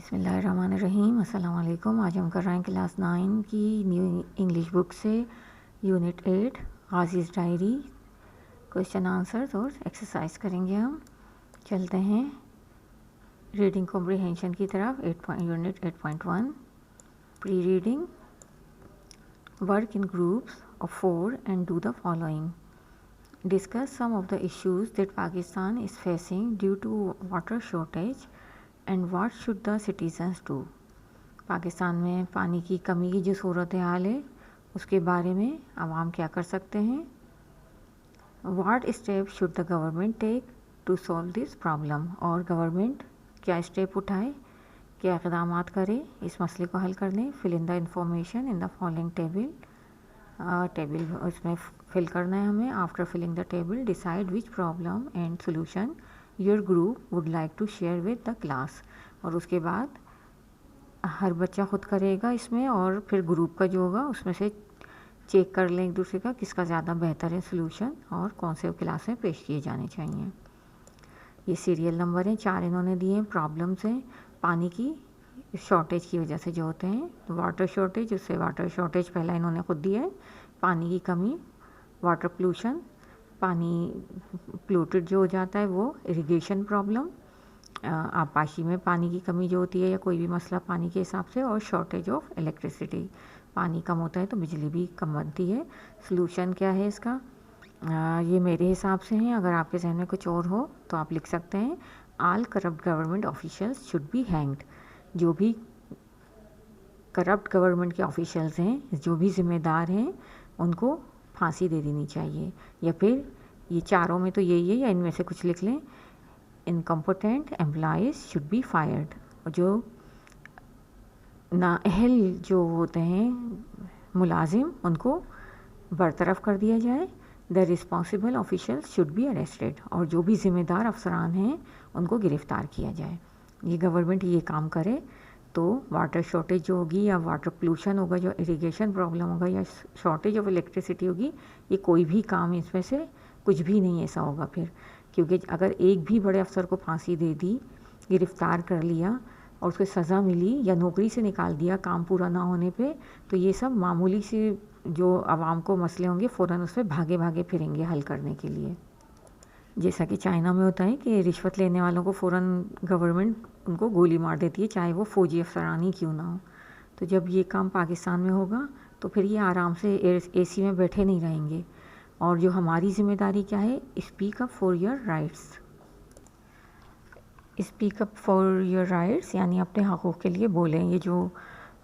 बिस्मिल्लाहिर्रहमानिर्रहीम। अस्सलाम वालेकुम। आज हम कर रहे हैं क्लास 9 की न्यू इंग्लिश बुक से यूनिट 8 गाज़ीज़ डायरी क्वेश्चन आंसर्स और एक्सरसाइज करेंगे हम। चलते हैं रीडिंग कॉम्प्रिहेंशन की तरफ। Unit 8.1 pre reading. Work in groups of 4 and do the following. Discuss some of the issues that Pakistan is facing due to water shortage and what should the citizens do. Pakistan में पानी की कमी की जो सूरत हाल है उसके बारे में आवाम क्या कर सकते हैं. What steps should the government take to solve this problem. और गवर्नमेंट क्या स्टेप उठाए, क्या इक़दाम करे इस मसले को हल करने. Fill in the information in the following table. Table उसमें फिल करना है हमें. After filling the table decide which problem and solution your group would like to share with the class. और उसके बाद हर बच्चा खुद करेगा इसमें और फिर ग्रुप का जो होगा उसमें से चेक कर लें एक दूसरे का किसका ज़्यादा बेहतर है सोल्यूशन और कौन से क्लास में पेश किए जाने चाहिए. ये सीरियल नंबर हैं 4 इन्होंने दिए हैं. प्रॉब्लम्स हैं पानी की शॉर्टेज की वजह से जो होते हैं. वाटर शॉर्टेज, उससे वाटर शॉर्टेज पहला इन्होंने खुद दिया है. पानी की कमी, वाटर पोल्यूशन, पानी पोल्यूटेड जो हो जाता है वो, इरिगेशन प्रॉब्लम, आबपाशी में पानी की कमी जो होती है या कोई भी मसला पानी के हिसाब से, और शॉर्टेज ऑफ इलेक्ट्रिसिटी. पानी कम होता है तो बिजली भी कम बनती है. सोल्यूशन क्या है इसका, ये मेरे हिसाब से हैं. अगर आपके जहन में कुछ और हो तो आप लिख सकते हैं. All corrupt government officials should be hanged. जो भी करप्ट गवर्नमेंट के ऑफिशियल्स हैं, जो भी ज़िम्मेदार हैं, उनको फांसी दे देनी चाहिए. या फिर ये चारों में तो यही है या इनमें से कुछ लिख लें. Incompetent employees should be fired. और जो नाअहल जो होते हैं मुलाजिम उनको बरतरफ कर दिया जाए. The responsible officials should be arrested. और जो भी ज़िम्मेदार अफसरान हैं उनको गिरफ़्तार किया जाए. ये गवर्नमेंट ये काम करे तो वाटर शॉर्टेज जो होगी या वाटर पोल्यूशन होगा, जो इरिगेशन प्रॉब्लम होगा या शॉर्टेज ऑफ इलेक्ट्रिसिटी होगी, ये कोई भी काम इसमें से कुछ भी नहीं ऐसा होगा फिर. क्योंकि अगर एक भी बड़े अफसर को फांसी दे दी, गिरफ़्तार कर लिया और उसको सज़ा मिली या नौकरी से निकाल दिया काम पूरा ना होने पे, तो ये सब मामूली से जो आवाम को मसले होंगे फ़ौरन उस पर भागे भागे फिरेंगे हल करने के लिए. जैसा कि चाइना में होता है कि रिश्वत लेने वालों को फ़ौरन गवर्नमेंट उनको गोली मार देती है, चाहे वो फ़ौजी अफसरान ही क्यों ना हो. तो जब ये काम पाकिस्तान में होगा तो फिर ये आराम से एसी में बैठे नहीं रहेंगे. और जो हमारी ज़िम्मेदारी क्या है, speak up for your rights. Speak up for your rights यानी अपने हक़ूक़ के लिए बोलें. ये जो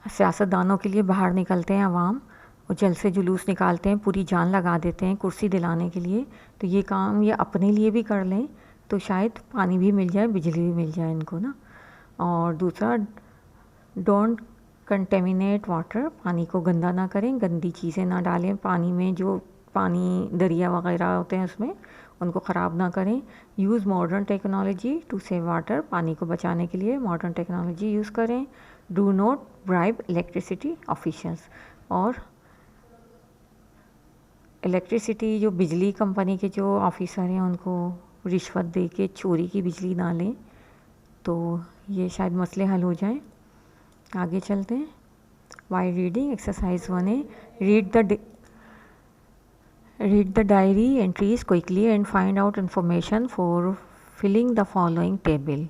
सियासतदानों के लिए बाहर निकलते हैं अवाम, वो जल से जुलूस निकालते हैं, पूरी जान लगा देते हैं कुर्सी दिलाने के लिए, तो ये काम ये अपने लिए भी कर लें तो शायद पानी भी मिल जाए, बिजली भी मिल जाए इनको ना. और दूसरा, डोंट कंटेमिनेट वाटर. पानी को गंदा ना करें, गंदी चीज़ें ना डालें पानी में. जो पानी दरिया वगैरह होते हैं उसमें उनको ख़राब ना करें. Use modern technology to save water. पानी को बचाने के लिए मॉडर्न टेक्नोलॉजी यूज़ करें. Do not bribe electricity officials. और इलेक्ट्रिसिटी जो बिजली कंपनी के जो ऑफिसर हैं उनको रिश्वत दे के चोरी की बिजली ना लें, तो ये शायद मसले हल हो जाएं. आगे चलते हैं. वाई रीडिंग एक्सरसाइज 1 है. Read the diary entries quickly and find out information for filling the following table.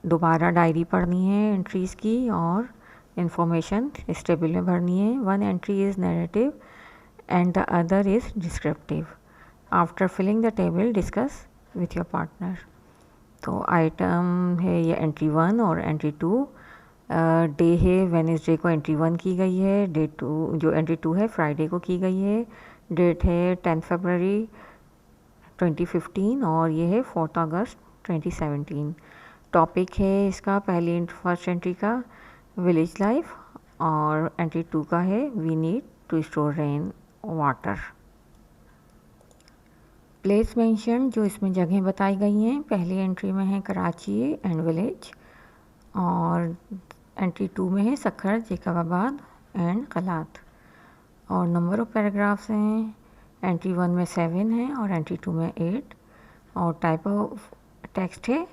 दोबारा डायरी पढ़नी है एंट्रीज़ की और इन्फॉर्मेशन इस टेबल में भरनी है. One entry is narrative and the other is descriptive. After filling the table, discuss with your partner. तो आइटम है ये एंट्री 1 और एंट्री 2. डे है वेडनेसडे को एंट्री 1 की गई है. डे 2 जो एंट्री 2 है फ्राइडे को की गई है. डेट है 10 फरवरी 2015 और ये है 4 अगस्त 2017. टॉपिक है इसका पहली फर्स्ट एंट्री का विलेज लाइफ और एंट्री 2 का है we need to store rain water. Place mention जो इसमें जगह बताई गई हैं. पहली एंट्री में है कराची एंड विलेज और एंट्री 2 में है सखर, जैकबाबाद एंड कलात. और नंबर ऑफ पैराग्राफ्स हैं. एंट्री 1 में 7 है और एंट्री 2 में 8. और टाइप ऑफ टेक्स्ट है.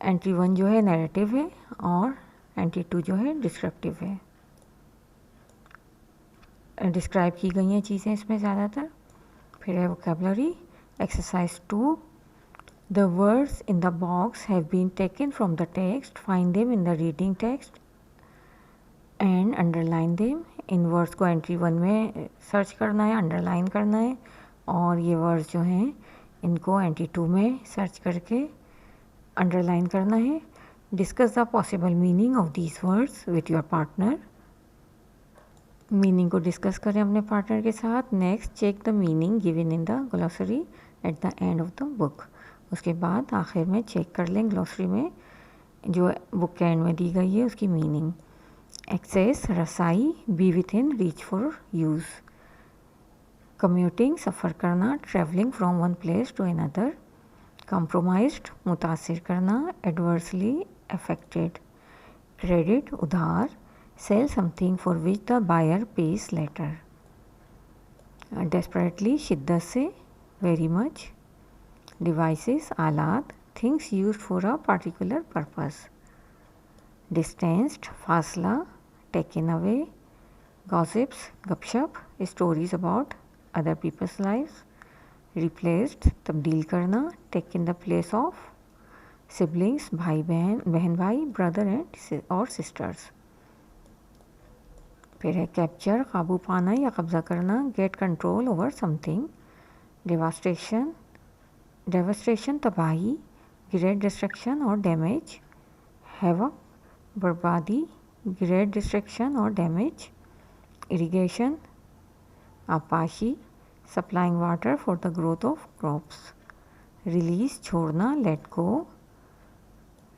एंट्री 1 जो है नैरेटिव है और एंटी-2 जो है डिस्क्रिप्टिव है। डिस्क्राइब की गई हैं चीज़ें इसमें ज़्यादातर। फिर है vocabulary. Exercise 2, the words in the box have been taken from the text, find them in the reading text and underline them. इन वर्ड्स को एंट्री 1 में सर्च करना है, अंडरलाइन करना है, और ये वर्ड्स जो हैं इनको एंट्री 2 में सर्च करके अंडरलाइन करना है। Discuss the possible meaning of these words with your partner. Meaning को डिस्कस करें अपने पार्टनर के साथ। Next, check the meaning given in the glossary at the end of the book. उसके बाद आखिर में चेक कर लें ग्लॉसरी में जो बुक के एंड में दी गई है उसकी मीनिंग। एक्सेस, रसाई, be with in reach for use. Commuting, सफ़र करना, travelling from one place to another. Compromised, मुतासिर करना, एडवर्सली अफेक्टेड। क्रेडिट, उधार, sell something for which the buyer pays later. Desperately, शिद्दत से, very much. Devices, आलात, things used for a particular purpose. Distanced, फासला, taken away. Gossips, गपशप, stories about other people's lives. Replaced, तब्दील करना, take in the place of. Siblings, भाई बहन, बहन भाई, brother and or sisters. फिर है कैप्चर, काबू पाना या कब्ज़ा करना, get control over something. Devastation, devastation तबाही, ग्रेट डिस्ट्रक्शन और डैमेज। हैवक, बर्बादी, ग्रेट डिस्ट्रक्शन और डैमेज। इरिगेशन, आपाशी, supplying water for the growth of crops. Release, छोड़ना, लेट गो।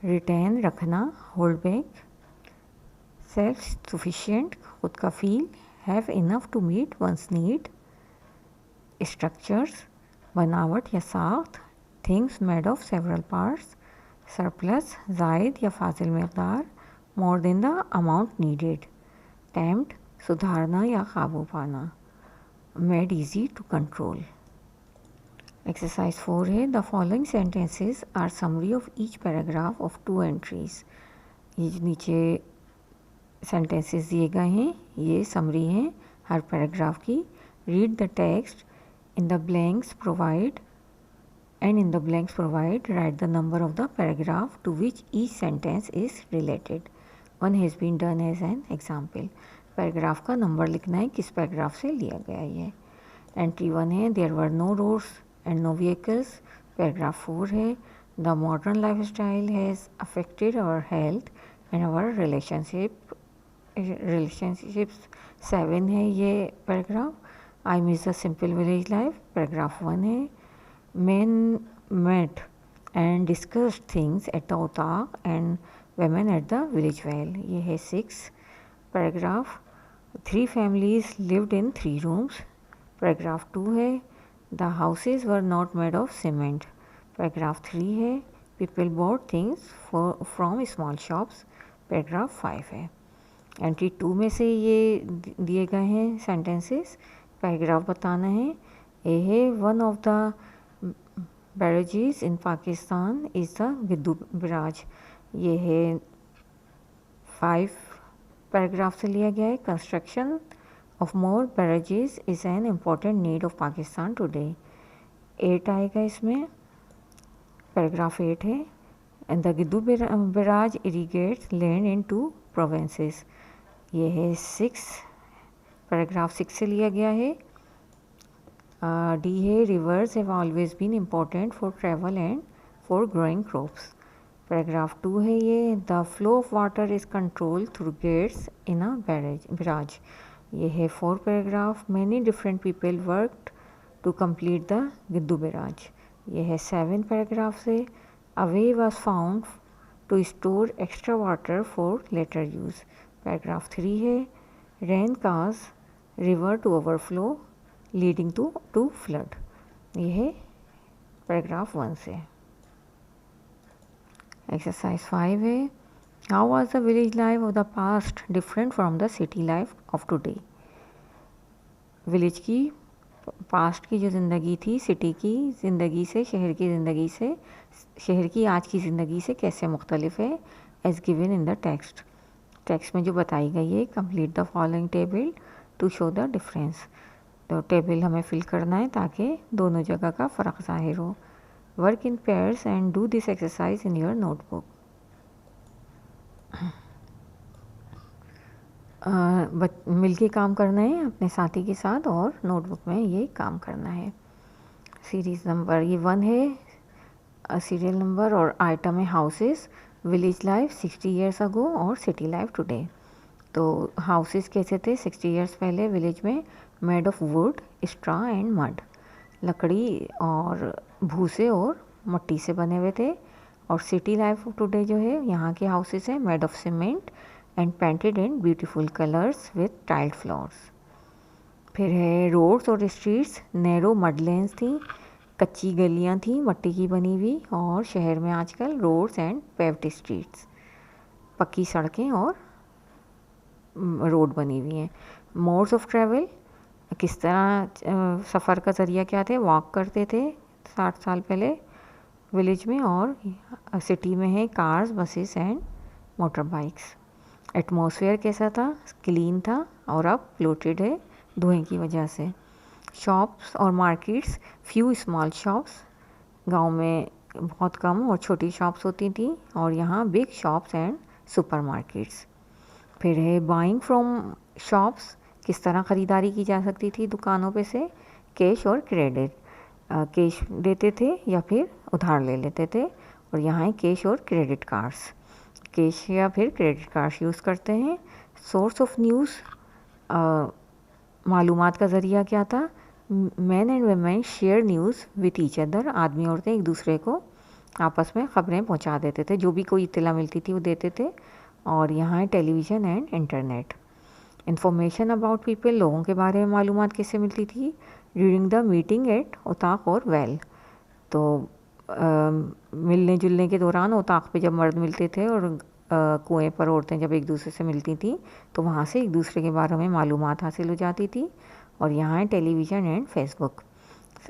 रिटेन, रखना, होल्ड बैक। सेल्फ सफिशिएंट, खुद का फील, have enough to meet one's need. Structures, बनावट या साख्त, things made of several parts. Surplus, जायद या फाजिल मकदार, more than the amount needed. Tempt, सुधारना या काबू पाना। Made easy to control. Exercise 4 है, the following sentences are summary of each paragraph of 2 entries. ये नीचे सेंटेंसेस दिए गए हैं, ये समरी हैं हर पैराग्राफ की। Read the text in the blanks provide and in the blanks provide write the number of the paragraph to which each sentence is related. One has been done as an example. Paragraph का number लिखना है किस paragraph से लिया गया ये। Entry 1 है, there were no roads and no vehicles. Paragraph 4 है, the modern life style has affected our health and our relationships. 7 है ये paragraph, I miss the simple village life. Paragraph 1 है, men met and discuss things at the otaq and women at the village well. ये है 6 paragraph. 3 families lived in 3 rooms. Paragraph 2 है, the houses were not made of cement. Paragraph 3 है, people bought things from small shops. Paragraph 5 है। Entry 2 में से ये दिए गए हैं सेंटेंसेस, पैराग्राफ बताना है। ए है, one of the barrages in Pakistan is the Guddu barrage. ये है 5 पैराग्राफ से लिया गया है। Construction of more barrages is an important need of Pakistan today. 8 आएगा इसमें, पैराग्राफ 8 है, and the Guddu barrage irrigates land in 2 provinces. ये है 6 पैराग्राफ 6 से लिया गया है। डी है, rivers have always been important for travel and for growing crops. Paragraph 2 है ये, the flow of water is control through gates in a barrage. ये है 4 paragraph, many different people worked to complete the Guddu barrage. ये है 7 paragraph से, a way was found to store extra water for later use. Paragraph 3 है, rain cause river to overflow leading to flood. ये है paragraph 1 से। Exercise 5 है, how was the village life of the past different from the city life of today. Village की past की जो ज़िंदगी थी सिटी की ज़िंदगी से, शहर की ज़िंदगी से, शहर की आज की ज़िंदगी से कैसे मुख्तलिफ है। As given in the text. Text में जो बताई गई है, complete the following table to show the difference. तो टेबल हमें फिल करना है ताकि दोनों जगह का फ़र्क ज़ाहिर हो। Work in pairs and do this exercise in your notebook. मिल के काम करना है अपने साथी के साथ और नोटबुक में ये काम करना है। सीरीज़ नंबर ये 1 है, सीरियल नंबर और आइटम है houses, village life 60 years ago और सिटी लाइफ टुडे। तो हाउसेस कैसे थे 60 ईयर्स पहले विलेज में? Made of would, straw and mud, लकड़ी और भूसे और मट्टी से बने हुए थे। और सिटी लाइफ टुडे जो है यहाँ के हाउसेस हैं made of cement and painted in beautiful colours with tiled floors. फिर है रोड्स और स्ट्रीट्स, नैरो मड लेन्स थी, कच्ची गलियाँ थी मट्टी की बनी हुई, और शहर में आजकल रोड्स एंड पेव्ड स्ट्रीट्स, पक्की सड़कें और रोड बनी हुई हैं। मोड्स ऑफ ट्रैवल, किस तरह सफ़र का ज़रिया क्या थे? वॉक करते थे 60 साल पहले विलेज में, और सिटी में है cars, buses and motor bikes. Atmosphere कैसा था? क्लीन था, और अब पोल्यूटेड है धुएं की वजह से। शॉप्स और मार्केट्स, फ्यू स्मॉल शॉप्स, गांव में बहुत कम और छोटी शॉप्स होती थी, और यहाँ big shops and super markets. फिर है बाइंग फ्रॉम शॉप्स, किस तरह ख़रीदारी की जा सकती थी दुकानों पे से? कैश और क्रेडिट, कैश देते थे या फिर उधार ले लेते थे, और यहाँ है कैश और क्रेडिट कार्ड्स, कैश या फिर क्रेडिट कार्ड्स यूज़ करते हैं। सोर्स ऑफ न्यूज़, मालूमात का ज़रिया क्या था? Man and women share news with each other, आदमी औरतें एक दूसरे को आपस में ख़बरें पहुंचा देते थे, जो भी कोई इत्तला मिलती थी वो देते थे। और यहाँ है television and internet. Information about people, लोगों के बारे में मालूमात कैसे मिलती थी? ड्यूरिंग द मीटिंग एट ओताक और वेल, तो मिलने जुलने के दौरान ओताक पे जब मर्द मिलते थे और कुएं पर औरतें जब एक दूसरे से मिलती थी तो वहाँ से एक दूसरे के बारे में मालूमात हासिल हो जाती थी। और यहाँ है टेलीविज़न एंड फेसबुक,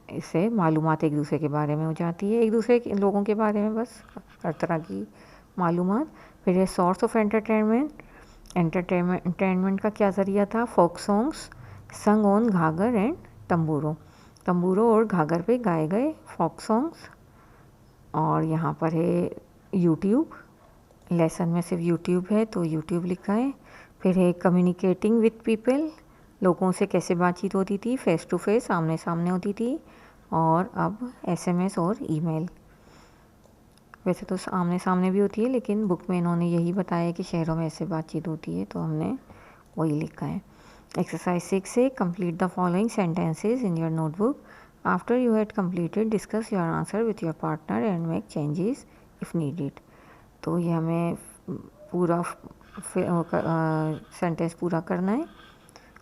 इससे मालूमात एक दूसरे के बारे में हो जाती है, एक दूसरे के लोगों के बारे में बस हर तरह की मालूमात। फिर है सोर्स ऑफ एंटरटेनमेंट, एंटरटेनमेंट का क्या ज़रिया था? फोक सॉन्ग्स संग ऑन घाघर एंड तंबूरों, तंबूरों और घाघर पे गाए गए फोक सॉन्ग्स। और यहाँ पर है यूट्यूब, लेसन में सिर्फ यूट्यूब है तो यूट्यूब लिखा है। फिर है कम्युनिकेटिंग विथ पीपल, लोगों से कैसे बातचीत होती थी? फेस टू फेस, आमने सामने होती थी, और अब एसएमएस और ईमेल। वैसे तो आमने सामने भी होती है, लेकिन बुक में इन्होंने यही बताया कि शहरों में ऐसे बातचीत होती है, तो हमने वही लिखा है। एक्सरसाइज 6 है complete the following sentences in your notebook. After you had completed discuss your answer with your partner and make changes if needed. तो ये हमें पूरा सेंटेंस पूरा करना है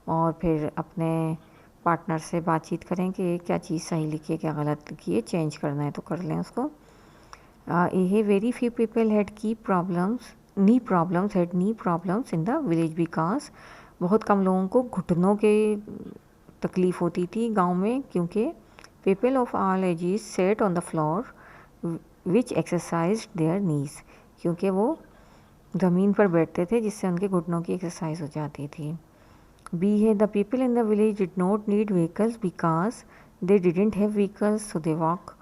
और फिर अपने पार्टनर से बातचीत करें कि क्या चीज़ सही लिखी है, क्या गलत लिखी है, चेंज करना है तो कर लें उसको। ये very few people had knee problems in the village because, बहुत कम लोगों को घुटनों के तकलीफ़ होती थी गांव में, क्योंकि people of all ages set on the floor which exercise there नीज, क्योंकि वो ज़मीन पर बैठते थे जिससे उनके घुटनों की एक्सरसाइज हो जाती थी। बी है the people in the village did not need vehicles because they didn't have vehicles so they walk,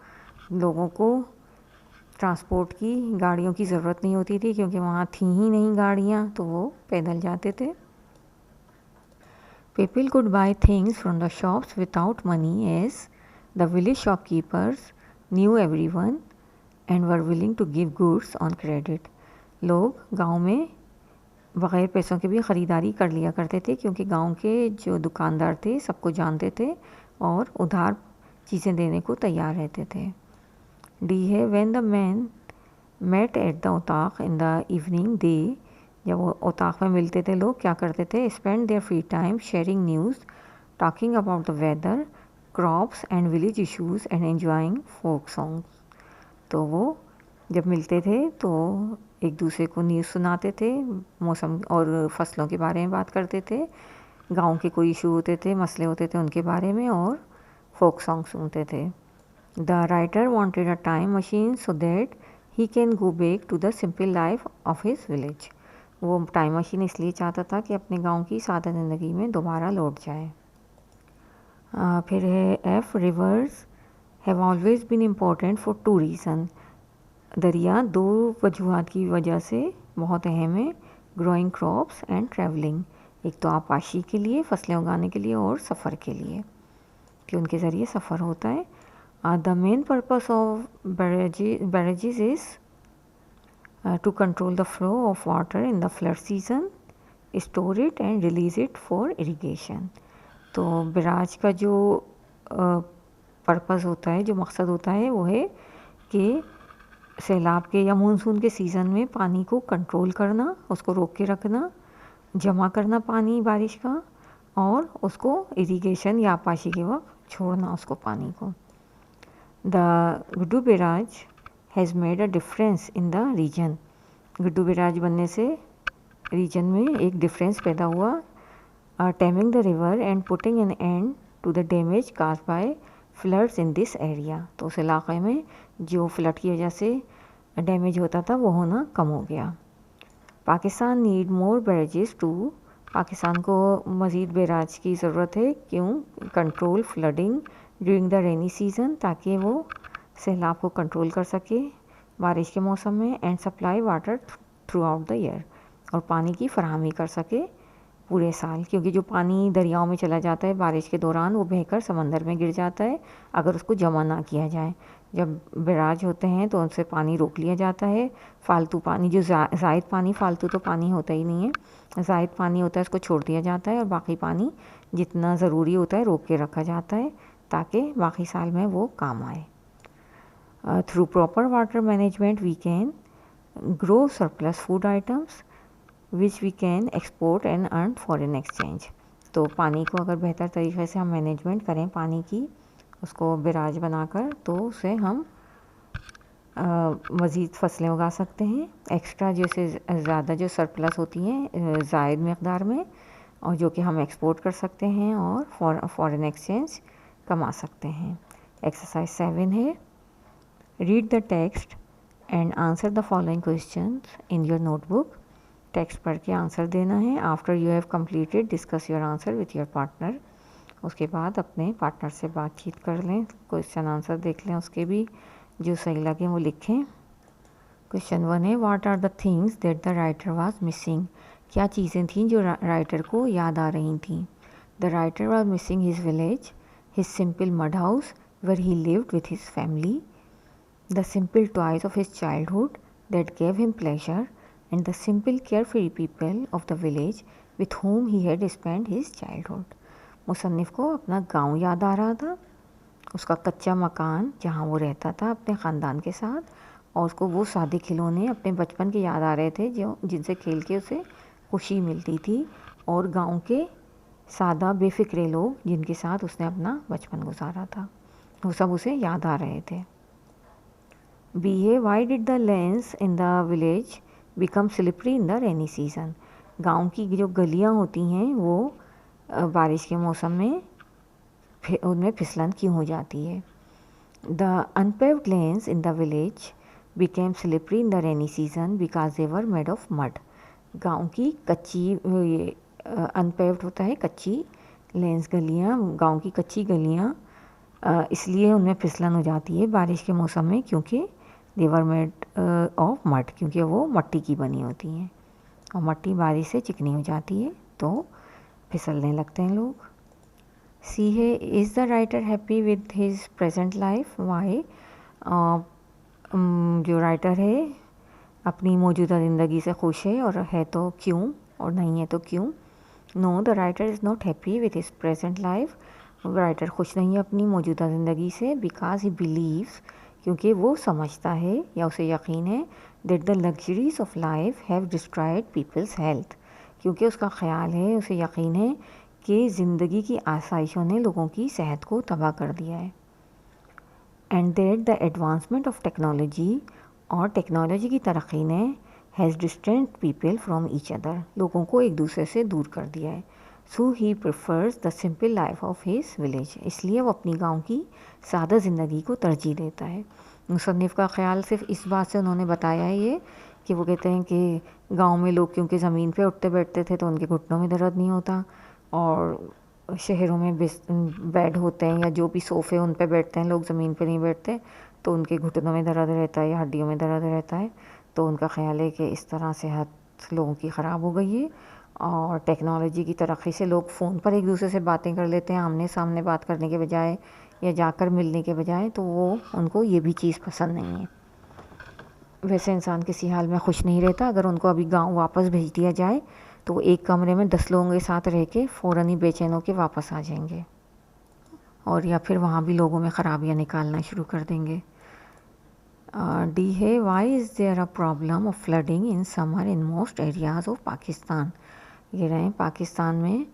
लोगों को ट्रांसपोर्ट की, गाड़ियों की ज़रूरत नहीं होती थी क्योंकि वहाँ थी ही नहीं गाड़ियाँ, तो वो पैदल जाते थे। People could buy things from the shops without money as the village shopkeepers knew everyone and were willing to give goods on credit. लोग गांव में बग़ैर पैसों के भी ख़रीदारी कर लिया करते थे क्योंकि गांव के जो दुकानदार थे सबको जानते थे और उधार चीज़ें देने को तैयार रहते थे। डी है when the men met at the otaq in the evening, they, जब वो ओताक में मिलते थे लोग क्या करते थे? Spend their free time sharing news, talking about the weather, crops and village issues and enjoying folk songs. तो वो जब मिलते थे तो एक दूसरे को न्यूज़ सुनाते थे, मौसम और फसलों के बारे में बात करते थे, गांव के कोई इशू होते थे, मसले होते थे उनके बारे में, और फोक सॉन्ग सुनते थे। The writer wanted a time machine so that he can go back to the simple life of his village. वो टाइम मशीन इसलिए चाहता था कि अपने गांव की सादा ज़िंदगी में दोबारा लौट जाए। फिर है F, rivers have always been important for two reasons. दरिया दो वजूहत की वजह से बहुत अहम है, ग्रोइंग क्रॉप्स एंड ट्रैवलिंग। एक तो आपाशी के लिए, फसलें उगाने के लिए, और सफ़र के लिए कि उनके ज़रिए सफ़र होता है। The main purpose of barrages is to control the flow of water in the flood season, store it and release it for irrigation. तो बैराज का जो पर्पस होता है, जो मकसद होता है, वो है कि सैलाब के या मानसून के सीज़न में पानी को कंट्रोल करना, उसको रोक के रखना, जमा करना पानी बारिश का, और उसको इरिगेशन या आपाशी के वक्त छोड़ना उसको पानी को। The Guddu barrage has made a difference in the region. Guddu barrage बनने से रीजन में एक डिफरेंस पैदा हुआ। Taming the river and putting an end to the damage caused by floods in this area. तो उस इलाक़े में जो फ्लड की वजह से डैमेज होता था वो होना कम हो गया। Pakistan need more barrages too. Pakistan को मज़ीद बैराज की ज़रूरत है। क्यों? Control flooding during the rainy season, ताकि वो सैलाब को कंट्रोल कर सके बारिश के मौसम में, and supply water through out the year, और पानी की फराहमी कर सके पूरे साल। क्योंकि जो पानी दरियाओं में चला जाता है बारिश के दौरान, वो बहकर समंदर में गिर जाता है अगर उसको जमा ना किया जाए। जब बैराज होते हैं तो उनसे पानी रोक लिया जाता है। फालतू पानी, जो ज़ायद पानी, फालतू तो पानी होता ही नहीं है, ज़ायद पानी होता है, उसको छोड़ दिया जाता है, और बाकी पानी जितना ज़रूरी होता है रोक के रखा जाता है ताकि बाकी साल में वो काम आए। Through proper water management we can grow surplus food items which we can export and earn foreign exchange. तो पानी को अगर बेहतर तरीके से हम मैनेजमेंट करें पानी की, उसको बैराज बनाकर, तो उसे हम मज़ीद फसलें उगा सकते हैं, एक्स्ट्रा जैसे ज़्यादा जो सरप्लस होती हैं ज़ायद मकदार में, और जो कि हम एक्सपोर्ट कर सकते हैं और फॉरेन एक्सचेंज कमा सकते हैं। एक्सरसाइज 7 है, read the text and answer the following questions in your notebook. Text पढ़ के आंसर देना है। After you have completed discuss your answer with your partner. उसके बाद अपने पार्टनर से बातचीत कर लें, क्वेश्चन आंसर देख लें, उसके भी जो सही लगे वो लिखें। क्वेश्चन 1 है, what are the things that the writer was missing. क्या चीज़ें थीं जो राइटर को याद आ रही थीं। The writer was missing his village, his simple mud house where he lived with his family, the simple toys of his childhood that gave him pleasure, and the simple carefree people of the village with whom he had spent his childhood। मुसन्निफ़ को अपना गांव याद आ रहा था, उसका कच्चा मकान जहां वो रहता था अपने ख़ानदान के साथ, और उसको वो सादे खिलौने अपने बचपन के याद आ रहे थे जो जिनसे खेल के उसे खुशी मिलती थी, और गांव के सादा बेफिक्रे लोग जिनके साथ उसने अपना बचपन गुजारा था, वो सब उसे याद आ रहे थे। बी है, why did the lens in the village become slippery in the rainy season. गांव की जो गलियां होती हैं वो बारिश के मौसम में उनमें फिसलन क्यों हो जाती है। The unpaved lens in the village became slippery in the rainy season because they were made of mud. गांव की कच्ची, अनपेव्ड होता है कच्ची लेन्स, गलियां, गांव की कच्ची गलियां इसलिए उनमें फिसलन हो जाती है बारिश के मौसम में, क्योंकि दे वर मेड ऑफ मड, क्योंकि वो मट्टी की बनी होती हैं, और मट्टी बारिश से चिकनी हो जाती है तो फिसलने लगते हैं लोग। सी है, is the writer happy with his present life, why. जो राइटर है अपनी मौजूदा ज़िंदगी से खुश है, और है तो क्यों, और नहीं है तो क्यों। No, the writer is not happy with his present life. Writer खुश नहीं है अपनी मौजूदा ज़िंदगी से, बिकॉज ही बिलीव्स, क्योंकि वो समझता है या उसे यकीन है, that the luxuries of life have destroyed people's health, क्योंकि उसका ख्याल है, उसे यकीन है कि ज़िंदगी की आसाइशों ने लोगों की सेहत को तबाह कर दिया है। And that the advancement of technology, और टेक्नोलॉजी की तरक्की ने has distant people from each other, लोगों को एक दूसरे से दूर कर दिया है। So he prefers the simple life of his village, इसलिए वो अपनी गांव की सादा ज़िंदगी को तरजीह देता है। मुसन्निफ़ का ख़्याल सिर्फ इस बात से उन्होंने बताया है ये कि वो कहते हैं कि गांव में लोग क्योंकि ज़मीन पे उठते बैठते थे तो उनके घुटनों में दर्द नहीं होता, और शहरों में बेड होते हैं या जो भी सोफ़े उन पे बैठते हैं लोग, ज़मीन पे नहीं बैठते, तो उनके घुटनों में दर्द रहता है या हड्डियों में दर्द रहता है। तो उनका ख़्याल है कि इस तरह सेहत लोगों की ख़राब हो गई है, और टेक्नोलॉजी की तरक्की से लोग फ़ोन पर एक दूसरे से बातें कर लेते हैं आमने सामने बात करने के बजाय या जाकर मिलने के बजाय, तो वो उनको ये भी चीज़ पसंद नहीं है। वैसे इंसान किसी हाल में खुश नहीं रहता। अगर उनको अभी गांव वापस भेज दिया जाए तो वो एक कमरे में 10 लोगों के साथ रह के फ़ौरन ही बेचैन होकर वापस आ जाएंगे, और या फिर वहाँ भी लोगों में ख़राबियाँ निकालना शुरू कर देंगे। डी है, why is there a problem of flooding in summer in most areas of Pakistan. ये रहे पाकिस्तान में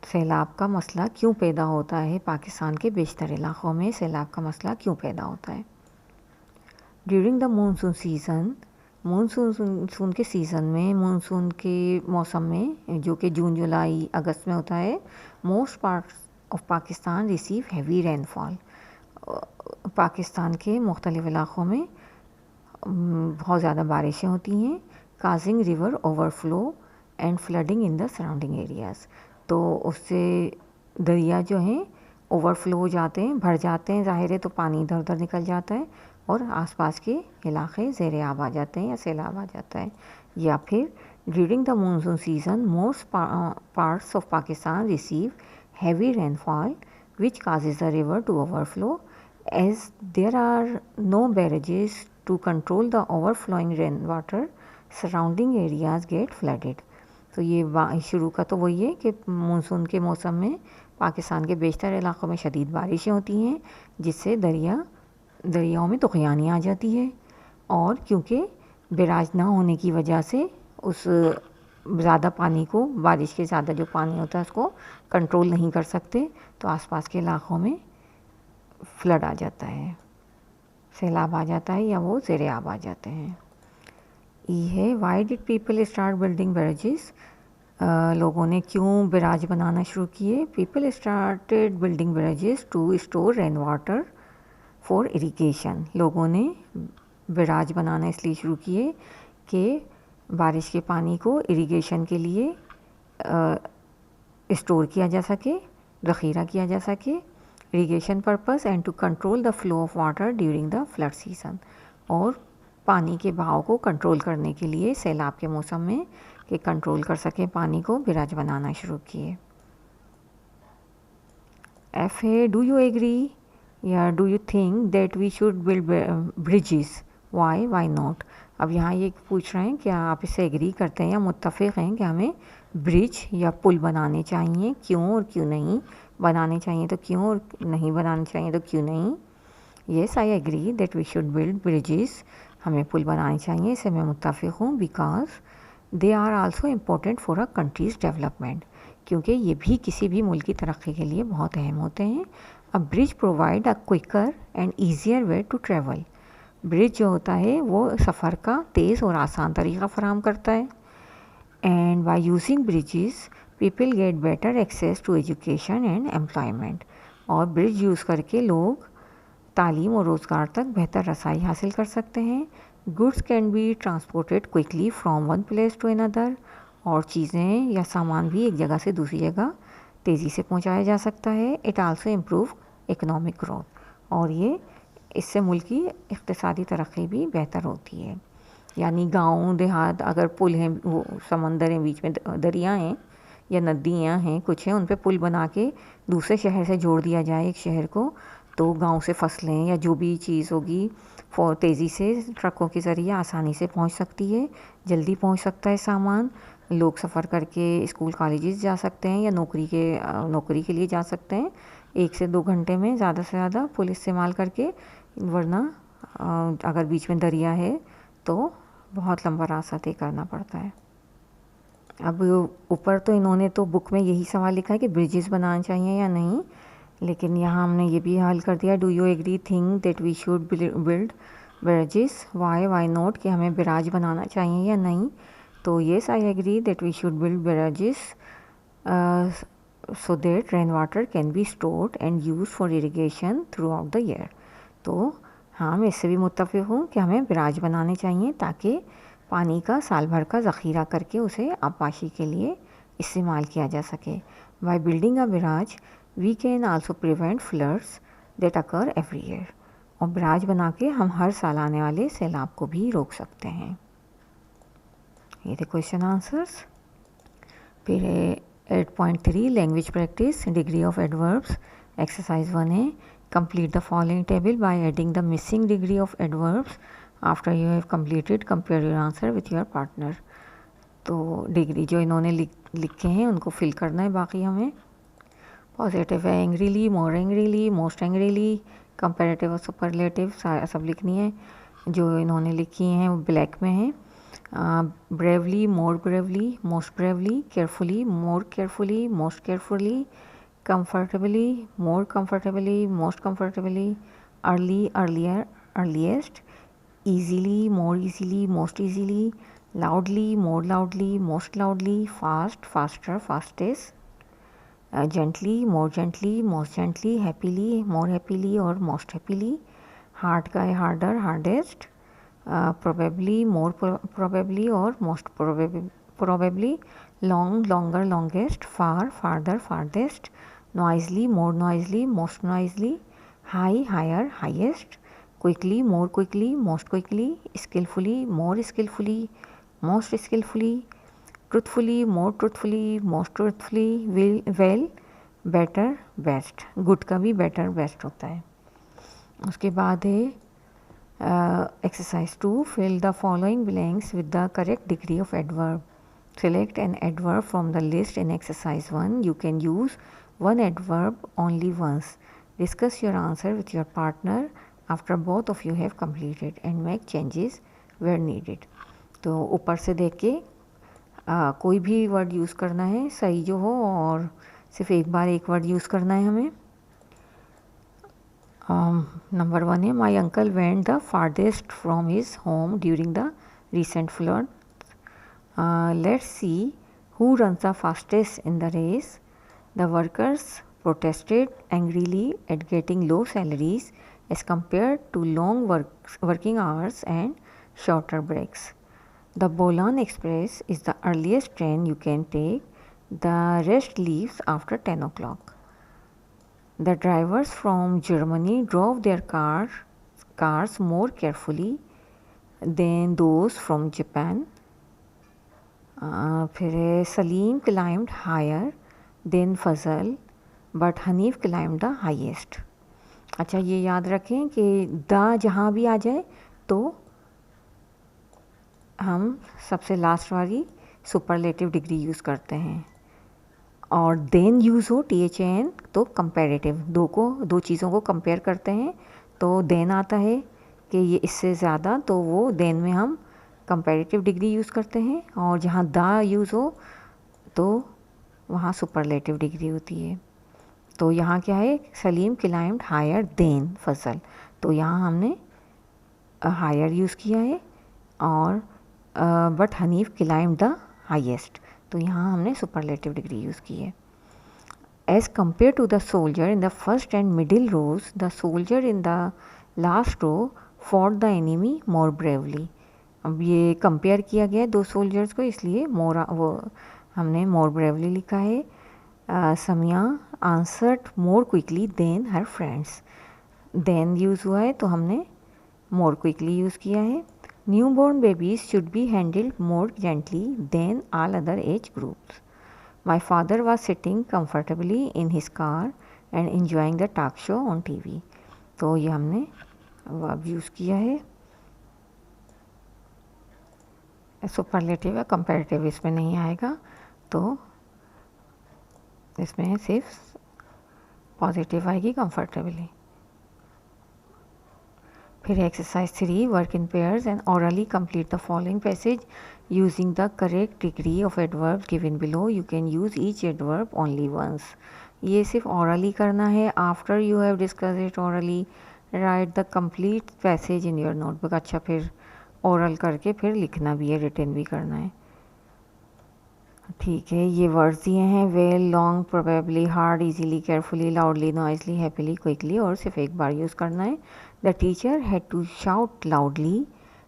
सैलाब का मसला क्यों पैदा होता है, पाकिस्तान के बेशतर इलाक़ों में सैलाब का मसला क्यों पैदा होता है। During the monsoon season, monsoon के सीज़न में, मानसून के मौसम में जो कि जून जुलाई अगस्त में होता है, most parts of Pakistan receive heavy rainfall. Pakistan के मुख्तलिफ़ इलाक़ों में बहुत ज़्यादा बारिशें होती हैं, causing river overflow and flooding in the surrounding areas. तो उससे दरिया जो हैं ओवरफ्लो हो जाते हैं, भर जाते हैं, ज़ाहिर है तो पानी इधर उधर निकल जाता है और आसपास के इलाके ज़ेर आब आ जाते हैं या सैलाब आ जाता है। या फिर during the monsoon season most parts of Pakistan receive heavy rainfall which causes the river to overflow as there are no barrages to control the overflowing rainwater, surrounding areas get flooded। तो ये शुरू का तो वही है कि मानसून के मौसम में पाकिस्तान के बेशतर इलाक़ों में शदीद बारिशें होती हैं, जिससे दरियाओं में तुग़यानी आ जाती है, और क्योंकि बैराज ना होने की वजह से उस ज़्यादा पानी को, बारिश के ज़्यादा जो पानी होता है उसको कंट्रोल नहीं कर सकते, तो आसपास के इलाक़ों में फ्लड आ जाता है, सैलाब आ जाता है या वो ज़ेर आब आ जाते हैं। ई है, why did people start building barrages. लोगों ने क्यों बैराज बनाना शुरू किए। People started building barrages to store rain water for irrigation. लोगों ने बैराज बनाना इसलिए शुरू किए कि बारिश के पानी को इरिगेशन के लिए स्टोर किया जा सके, ज़ख़ीरा किया जा सके, irrigation purpose and to control the flow of water during the flood season. और पानी के बहाव को कंट्रोल करने के लिए सैलाब के मौसम में कि कंट्रोल कर सके पानी को, बैराज बनाना शुरू किए। एफ है, डू यू एग्री या do you think that we should build bridges, why not. अब यहाँ ये पूछ रहे हैं क्या आप इससे एग्री करते हैं या मुत्तफ़िक़ हैं कि हमें ब्रिज या पुल बनाने चाहिए, क्यों और क्यों नहीं बनाने चाहिए, तो क्यों, और नहीं बनाने चाहिए तो क्यों नहीं। Yes I agree that we should build bridges, हमें पुल बनाने चाहिए, इससे मैं मुत्तफ़िक़ हूँ। Because they are also important for a country's development, क्योंकि ये भी किसी भी मुल्क की तरक्की के लिए बहुत अहम होते हैं। A bridge provide a quicker and easier way to travel. Bridge जो होता है वो सफ़र का तेज़ और आसान तरीक़ा फ़राहम करता है। And by using bridges people get better access to education and employment. और ब्रिज यूज़ करके लोग तालीम और रोज़गार तक बेहतर रसाई हासिल कर सकते हैं। Goods can be transported quickly from one place to another. और चीज़ें या सामान भी एक जगह से दूसरी जगह तेज़ी से पहुंचाया जा सकता है। It also improve economic growth, और ये इससे मुल्क की इक़्तिसादी तरक्की भी बेहतर होती है। यानी गांव देहात अगर पुल हैं, वो समंदर हैं, बीच में दरिया हैं या नदियाँ हैं, कुछ हैं, उन पे पुल बना के दूसरे शहर से जोड़ दिया जाए एक शहर को, तो गांव से फसलें या जो भी चीज़ होगी तेज़ी से ट्रकों के ज़रिए आसानी से पहुंच सकती है, जल्दी पहुंच सकता है सामान। लोग सफ़र करके स्कूल कॉलेजेस जा सकते हैं या नौकरी के लिए जा सकते हैं 1 से 2 घंटे में ज़्यादा से ज़्यादा पुल इस्तेमाल करके। वरना अगर बीच में दरिया है तो बहुत लंबा रास्ता तय करना पड़ता है। अब ऊपर तो इन्होंने तो बुक में यही सवाल लिखा है कि ब्रिजेस बनाने चाहिए या नहीं, लेकिन यहाँ हमने ये भी हल कर दिया, do you agree think that we should build bridges, why not, कि हमें बैराज बनाना चाहिए या नहीं। तो yes I agree that we should build barrages so that rainwater can be stored and used for irrigation throughout the year। तो हाँ, मैं इससे भी मुत्तफ़िक़ हूँ कि हमें बिराज बनाने चाहिए ताकि पानी का साल भर का ज़ख़ीरा करके उसे आबपाशी के लिए इस्तेमाल किया जा सके। By building a barrage we can also prevent floods that occur every year. और बिराज बना के हम हर साल आने वाले सैलाब को भी रोक सकते हैं। ये थे क्वेश्चन आंसर्स। फिर 8.3 language practice, degree of adverbs. Exercise 1 है, complete the following table by adding the missing degree of adverbs. After you have completed, compare your answer with your partner. तो डिग्री जो इन्होंने लिखे हैं उनको फिल करना है बाकी हमें। पॉजिटिव है एंग्रीली, मोर एंग्रीली, मोस्ट एंग्रीली, कंपेरेटिव और सुपरलेटिव सब लिखनी है। जो इन्होंने लिखी हैं वो ब्लैक में है। Bravely, more bravely, most bravely, carefully, more carefully, most carefully, comfortably, more comfortably, most comfortably, early, earlier, earliest, easily, more easily, most easily, loudly, more loudly, most loudly, fast, faster, fastest, gently, more gently, most gently, happily, more happily or most happily, hard guy, harder, hardest, probably, more probably or most probably, long, longer, longest, far, farther, farthest, noisily, more noisily, most noisily, high, higher, highest, quickly, more quickly, most quickly, skillfully, more skillfully, most skillfully, truthfully, more truthfully, most truthfully, well, better, best। Good का भी better, best होता है। उसके बाद है exercise 2, fill the following blanks with the correct degree of adverb. Select an adverb from the list in exercise 1. You can use one adverb only once. Discuss your answer with your partner after both of you have completed and make changes where needed. तो ऊपर से देख के कोई भी word use करना है सही जो हो, और सिर्फ एक बार एक वर्ड यूज़ करना है हमें। नंबर 1 है, my uncle went the farthest from his home during the recent flood. Let's see who runs the fastest in the race. The workers protested angrily at getting low salaries as compared to long working hours and shorter breaks. The Bolan Express is the earliest train you can take. The rest leaves after 10 o'clock. The drivers from Germany drove their cars more carefully than those from Japan. फिर Salim climbed higher than Fazal but Hanif climbed the highest. अच्छा, ये याद रखें कि the जहाँ भी आ जाए तो हम सबसे लास्ट वाली सुपरलेटिव डिग्री यूज़ करते हैं, और देन यूज़ हो THAN तो कंपैरेटिव, दो चीज़ों को कंपेयर करते हैं तो देन आता है कि ये इससे ज़्यादा, तो वो देन में हम कंपैरेटिव डिग्री यूज़ करते हैं, और जहाँ द यूज़ हो तो वहाँ सुपरलेटिव डिग्री होती है। तो यहाँ क्या है, Salim climbed higher than Fazal, तो यहाँ हमने हायर यूज़ किया है, और but Hanif climbed the highest, तो यहाँ हमने सुपरलेटिव डिग्री यूज़ की है। As compare to the soldier in the first and middle rows, the soldier in the last row fought the enemy more bravely. अब ये कंपेयर किया गया है दो सोल्जर्स को, इसलिए वो हमने मोर ब्रेवली लिखा है। Samia answered more quickly than her friends, than use हुआ है तो हमने मोर क्विकली यूज़ किया है। New born babies should be handled more gently than all other age groups. My father was sitting comfortably in his car and enjoying the talk show on TV। तो ये हमने verb use किया है। Superlative या comparative इसमें नहीं आएगा, तो इसमें सिर्फ पॉजिटिव आएगी कंफर्टेबली। फिर exercise 3, work in pairs and orally complete the following passage using the correct degree of adverb given below. You can use each adverb only once. ये सिर्फ ओरली करना है। After you have discuss it orally, write the complete passage in your notebook. अच्छा, फिर oral करके फिर लिखना भी है, रिटन भी करना है। ठीक है, ये वर्ड्स दिए हैं, well, long, probably, hard, easily, carefully, loudly, Noisli, happily, quickly, और सिर्फ एक बार यूज़ करना है। The teacher had to shout loudly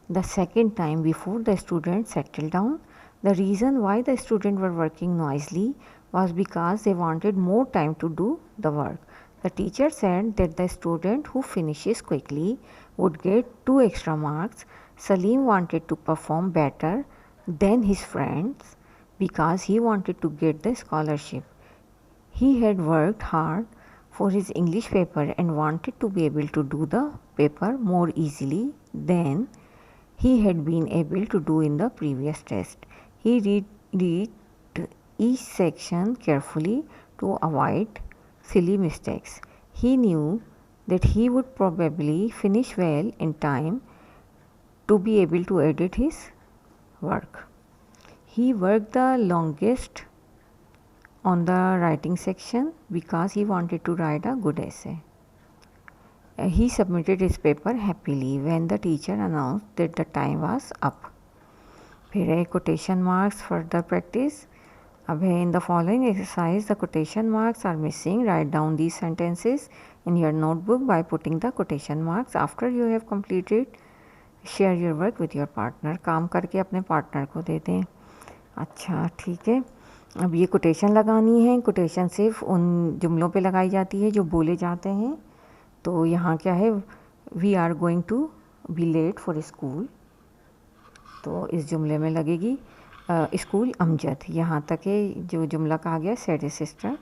the second time before the students settled down. The reason why the students were working noisily was because they wanted more time to do the work. The teacher said that the student who finishes quickly would get 2 extra marks. Salim wanted to perform better than his friends because he wanted to get the scholarship. He had worked hard for his English paper and wanted to be able to do the paper more easily than he had been able to do in the previous test. He read each section carefully to avoid silly mistakes. He knew that he would probably finish well in time to be able to edit his work. He worked the longest on the writing section because he wanted to write a good essay. He submitted his paper happily when the teacher announced that the time was up. फिर है quotation marks further practice. अब है in the following exercise the quotation marks are missing. Write down these sentences in your notebook by putting the quotation marks. After you have completed, share your work with your partner. काम करके अपने partner को दे दें. अच्छा ठीक है. अब ये कोटेशन लगानी है. कोटेशन सिर्फ उन जुमलों पे लगाई जाती है जो बोले जाते हैं. तो यहाँ क्या है, we are going to be late for school, तो इस जुमले में लगेगी स्कूल अमजद. यहाँ तक है जो जुमला कहा गया सेड सिस्टर,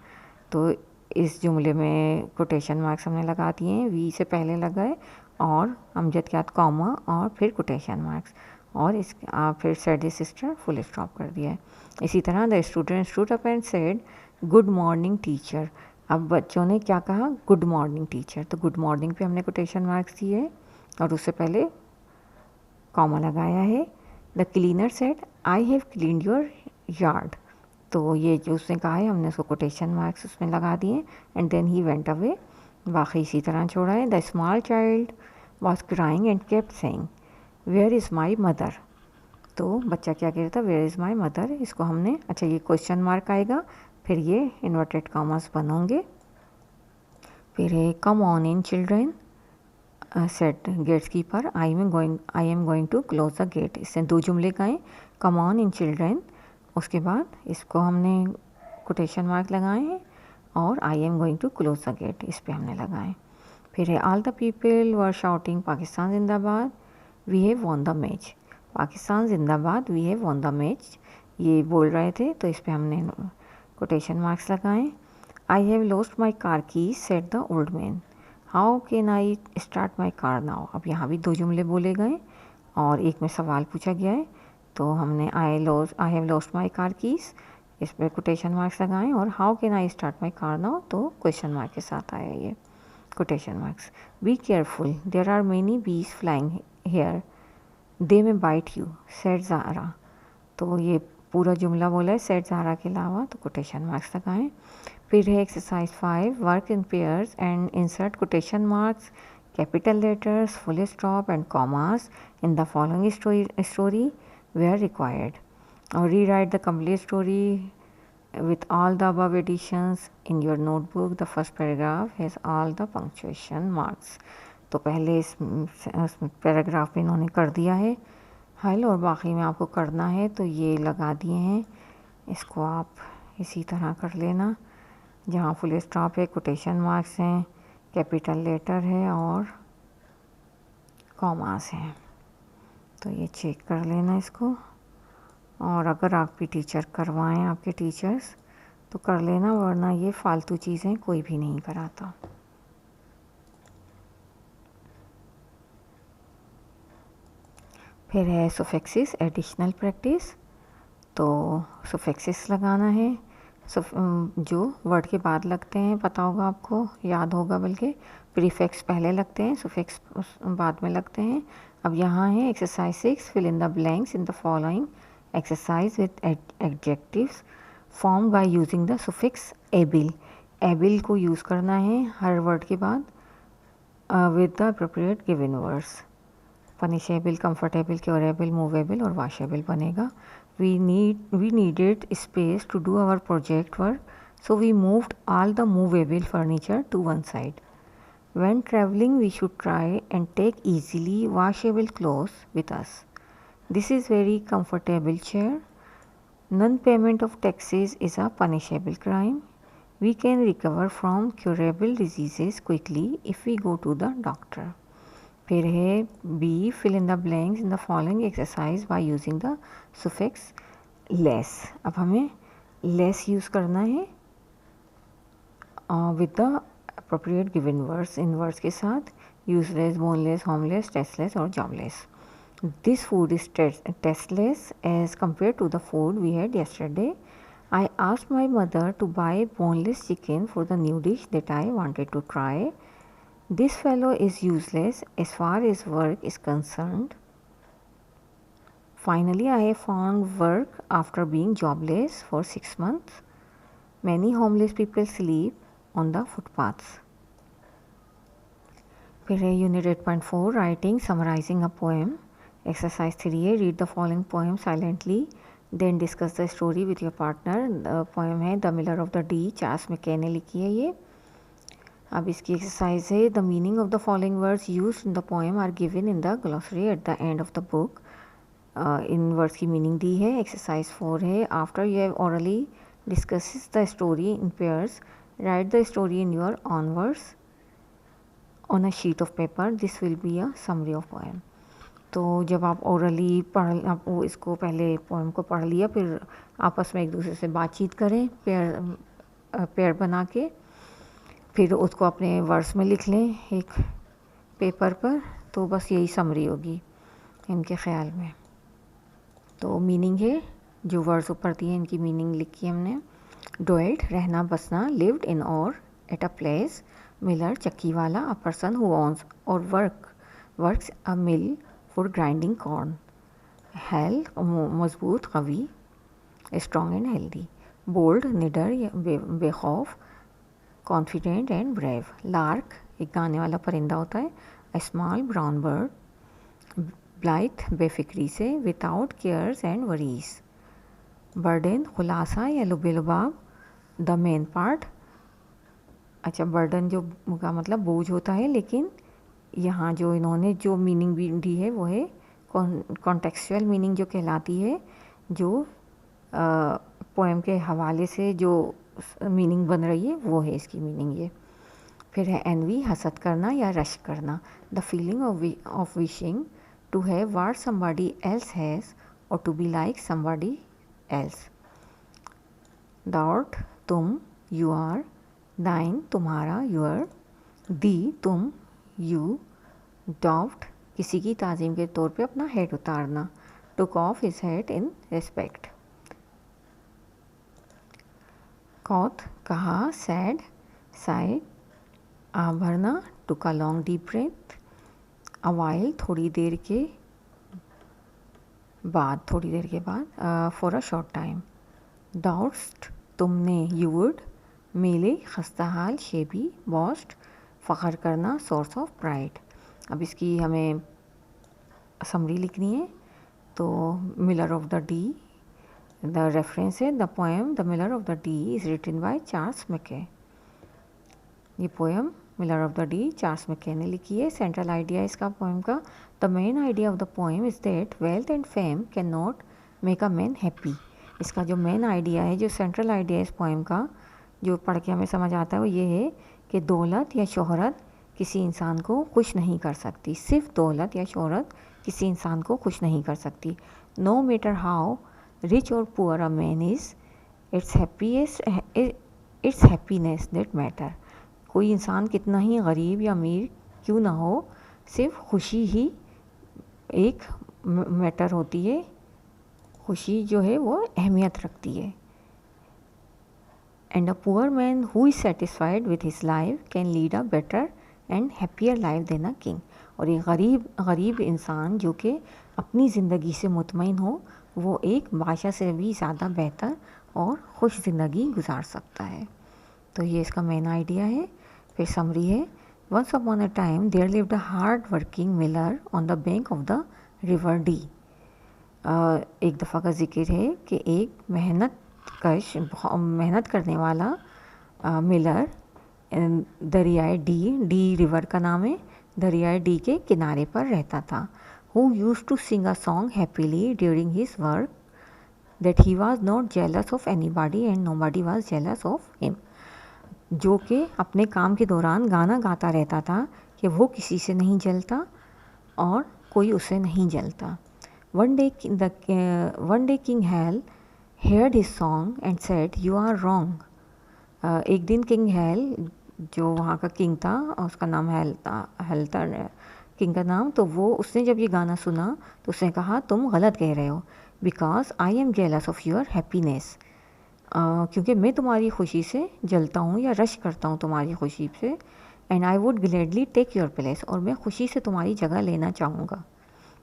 तो इस जुमले में कोटेशन मार्क्स हमने लगा दिए हैं. वी से पहले लगाए और अमजद के बाद कॉमा और फिर कोटेशन मार्क्स और इस फिर सेड सिस्टर फुल स्टॉप कर दिया है. इसी तरह the student stood up and said good morning teacher. अब बच्चों ने क्या कहा, गुड मॉर्निंग टीचर. तो गुड मॉर्निंग पे हमने कोटेशन मार्क्स दिए और उससे पहले कॉमा लगाया है. The cleaner said I have cleaned your yard. तो ये जो उसने कहा है हमने उसको कोटेशन मार्क्स उसमें लगा दिए. And then he went away. बाकी इसी तरह छोड़ा है. The small child was crying and kept saying where is my mother. तो बच्चा क्या कह रहा था, वेयर इज़ माई मदर. इसको हमने, अच्छा ये क्वेश्चन मार्क आएगा, फिर ये इन्वर्टेड कॉमास बनोगे. फिर है come on in children said gates keeper I am going to close the gate. इससे 2 जुमले गाएँ, कम ऑन इन चिल्ड्रेन, उसके बाद इसको हमने कोटेशन मार्क लगाए हैं और I am going to close the gate इस पर हमने लगाए. फिर है all the people were shouting Pakistan zindabad we have won the match. Pakistan zindabad we have won the match, ये बोल रहे थे तो इस पर हमने कोटेशन मार्क्स लगाएं. आई have lost my car keys said the old man. How can I start my car now. अब यहाँ भी 2 जुमले बोले गए और एक में सवाल पूछा गया है, तो हमने I have lost my car keys इस पर कोटेशन मार्क्स लगाएं और how can I start my car now तो क्वेश्चन मार्क के साथ आया ये quotation marks. Be careful there are many bees flying here they may bite you said Zaara. तो ये पूरा जुमला बोला है सेड ज़ारा के अलावा, तो कोटेशन मार्क्स लगाएं. फिर है exercise 5 work in pairs and insert quotation marks capital letters full stop and commas in the following story where required. और rewrite the complete story with all the above additions in your notebook. The first paragraph has all the punctuation marks. तो पहले इस paragraph में इन्होंने कर दिया है हाइल और बाकी में आपको करना है, तो ये लगा दिए हैं. इसको आप इसी तरह कर लेना. जहाँ फुल स्टॉप है, कोटेशन मार्क्स हैं, कैपिटल लेटर है और कॉमास हैं. तो ये चेक कर लेना इसको. और अगर आप भी टीचर करवाएं, आपके टीचर्स, तो कर लेना, वरना ये फालतू चीज़ें कोई भी नहीं कराता. फिर है सुफिक्सेस एडिशनल प्रैक्टिस. तो सुफिक्सेस लगाना है जो वर्ड के बाद लगते हैं, पता होगा आपको, याद होगा बल्कि. प्रीफिक्स पहले लगते हैं, सुफिक्स बाद में लगते हैं. अब यहाँ है exercise 6 fill in the blanks in the following exercise with adjectives formed by using the suffix able. able को यूज़ करना है हर वर्ड के बाद with the appropriate given words. punishable, comfortable, curable, movable और washable बनेगा. we needed space to do our project work, so we moved all the movable furniture to one side. When traveling, we should try and take easily washable clothes with us. This is very comfortable chair. Non-payment of taxes is a punishable crime. We can recover from curable diseases quickly if we go to the doctor. फिर है B, fill in the blanks in the following exercise by using the suffix less. अब हमें less use करना है with the appropriate given words. In words के साथ useless, boneless, homeless, tasteless और jobless. This food is tasteless as compared to the food we had yesterday. I asked my mother to buy boneless chicken for the new dish that I wanted to try. This fellow is useless as far as work is concerned. Finally, I have found work after being jobless for 6 months. Many homeless people sleep on the footpaths. फिर है unit 8.4 writing summarising a poem. Exercise 3 है read the following poem silently then discuss the story with your partner. Poem है the miller of the Dee, Charles Mackay ने लिखी है ये. अब इसकी एक्सरसाइज है the meaning of the following words used in the poem are given in the glossary at the end of the book. इन words की मीनिंग दी है. एक्सरसाइज 4 है after you have orally discusses the story in pairs right the story in your own words on a sheet of paper. This will be a summary of poem. तो जब आप orally आप इसको पहले poem को पढ़ लिया फिर आपस में एक दूसरे से बातचीत करें पेयर बना के, फिर उसको अपने वर्ड्स में लिख लें एक पेपर पर. तो बस यही समरी होगी इनके ख्याल में. तो मीनिंग है जो वर्ड्स ऊपर दिए इनकी मीनिंग लिखी है हमने. डोएल्ट रहना बसना, लिव्ड इन और एट अ प्लेस. मिलर चक्की वाला, अ पर्सन हु ओन्स और works a mill for grinding corn. Health मजबूत कवी, स्ट्रॉन्ग एंड हेल्दी. बोल्ड निडर बेखौफ, कॉन्फिडेंट एंड ब्रेव. लार्क एक गाने वाला परिंदा होता है. A small brown bird. Blithe बेफिक्री से, without cares and worries. Burden खुलासा या लुबेलुबाब. The main part. अच्छा बर्डन जो का मतलब बोझ होता है, लेकिन यहाँ जो इन्होंने जो मीनिंग भी दी है वो है कॉन्टेक्चुअल मीनिंग जो कहलाती है, जो पोएम के हवाले से जो मीनिंग बन रही है वो है इसकी मीनिंग ये. फिर है एनवी हसद करना या रश करना. The feeling of wishing to have what somebody else has और to be like somebody else. Doubt तुम, यू आर. दाइन तुम्हारा, यूर. दी तुम, यू. डॉफ्ट किसी की ताज़ीम के तौर पे अपना हेड उतारना. Took off his head in respect. Quoth कहा, सैड साइड. आ भरना, took a long deep breath. A while थोड़ी देर के बाद. For a short time. Doubts तुमने, यू वुड. मेले खस्ता हाल, शेबी. बॉस्ट फ़ख्र करना, सोर्स ऑफ प्राइड. अब इसकी हमें समरी लिखनी है. तो miller of the Dee, the reference है the poem the miller of the Dee is written by Charles Mackay. ये poem miller of the Dee Charles Mackay ने लिखी है. सेंट्रल आइडिया इसका पोएम का. The main idea of the poem is that wealth and fame can not make a man happy. इसका जो main idea है, जो सेंट्रल आइडिया इस पोएम का जो पढ़ के हमें समझ आता है वो ये है कि दौलत या शोहरत किसी इंसान को खुश नहीं कर सकती. सिर्फ दौलत या शोहरत किसी इंसान को खुश नहीं कर सकती. नो मैटर हाउ रिच और poor a man is, it's happiness that matter. कोई इंसान कितना ही गरीब या अमीर क्यों ना हो, सिर्फ खुशी ही एक मैटर होती है. खुशी जो है वो अहमियत रखती है. And a poor man who is satisfied with his life can lead a better and happier life than a king. और एक गरीब इंसान जो कि अपनी ज़िंदगी से मुतमईन हो, वो एक बादशाह से भी ज़्यादा बेहतर और खुश ज़िंदगी गुजार सकता है. तो ये इसका मेन आइडिया है. फिर समरी है. Once upon a time there lived a hard working miller on the bank of the river Dee. एक दफ़ा का जिक्र है कि एक मेहनत करने वाला मिलर दरियाए डी रिवर का नाम है, दरियाए डी के किनारे पर रहता था। Who used to sing a song happily during his work that he was not jealous of anybody and nobody was jealous of him. जो कि अपने काम के दौरान गाना गाता रहता था कि वो किसी से नहीं जलता और कोई उसे नहीं जलता। One day king hello heard his song and said you are wrong। एक दिन किंग हेल, जो वहाँ का किंग था, उसका नाम हेल था किंग का नाम, तो वो उसने जब ये गाना सुना तो उसने कहा तुम गलत कह रहे हो, because I am jealous of your happiness, क्योंकि मैं तुम्हारी खुशी से जलता हूँ या रश करता हूँ तुम्हारी खुशी से, and I would gladly take your place, और मैं खुशी से तुम्हारी जगह लेना चाहूँगा।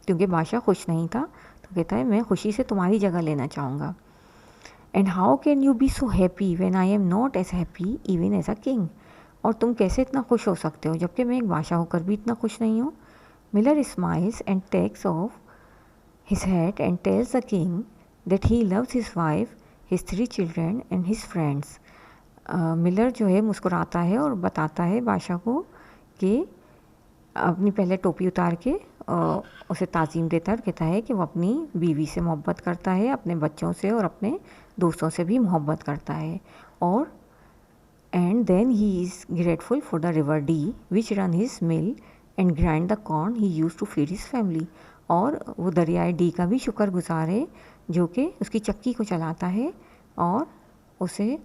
क्योंकि बादशाह खुश नहीं था तो कहता है मैं खुशी से तुम्हारी जगह लेना चाहूँगा। And how can you be so happy when I am not as happy even as a king. और तुम कैसे इतना खुश हो सकते हो जबकि मैं एक बादशाह होकर भी इतना खुश नहीं हूँ। Miller smiles and takes off his hat and tells the king that he loves his wife, his 3 children and his friends. Miller जो है मुस्कुराता है और बताता है बादशाह को कि अपनी पहले टोपी उतार के उसे ताज़ीम देता है और कहता है कि वो अपनी बीवी से मोहब्बत करता है, अपने बच्चों से और अपने दोस्तों से भी मोहब्बत करता है। और and then he is grateful for the river Dee which run his mill and grind the corn he use to feed his family. और वो दरियाए डी का भी शुक्रगुजार है जो कि उसकी चक्की को चलाता है और उसे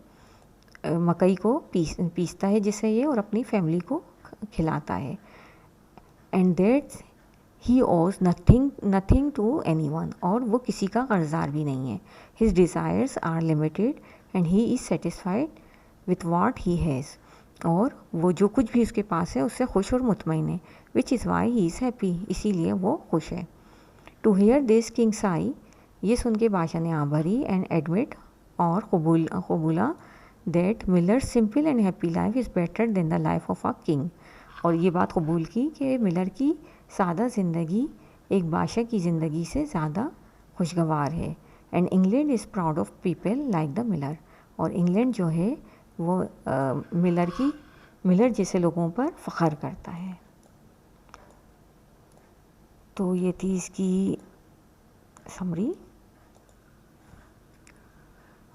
मकई को पीसता है जिससे ये, और अपनी फैमिली को खिलाता है। एंड दैट्स ही ओज नथिंग टू एनी वन, और वो किसी का कर्जदार भी नहीं है। His desires are limited and he is satisfied with what he has, और वो जो कुछ भी उसके पास है उससे खुश और मुतमईन है। Which is why he is happy, इसीलिए वो खुश है। To hear this king say, ये सुन के बादशाह ने आँ भरी एंड एडमिट, और कबूला that miller simple and happy life is better than the life of a king. और ये बात कबूल की कि मिलर की सादा ज़िंदगी एक बादशाह की ज़िंदगी से ज़्यादा खुशगवार है। And England is proud of people like the Miller, और इंग्लैंड जो है वो मिलर जैसे लोगों पर फ़ख्र करता है। तो ये थी इसकी समरी।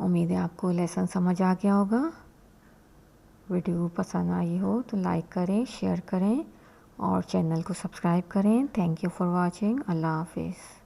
उम्मीद है आपको लेसन समझ आ गया होगा। वीडियो पसंद आई हो तो लाइक करें, शेयर करें और चैनल को सब्सक्राइब करें। Thank you for watching. Allah हाफिज़।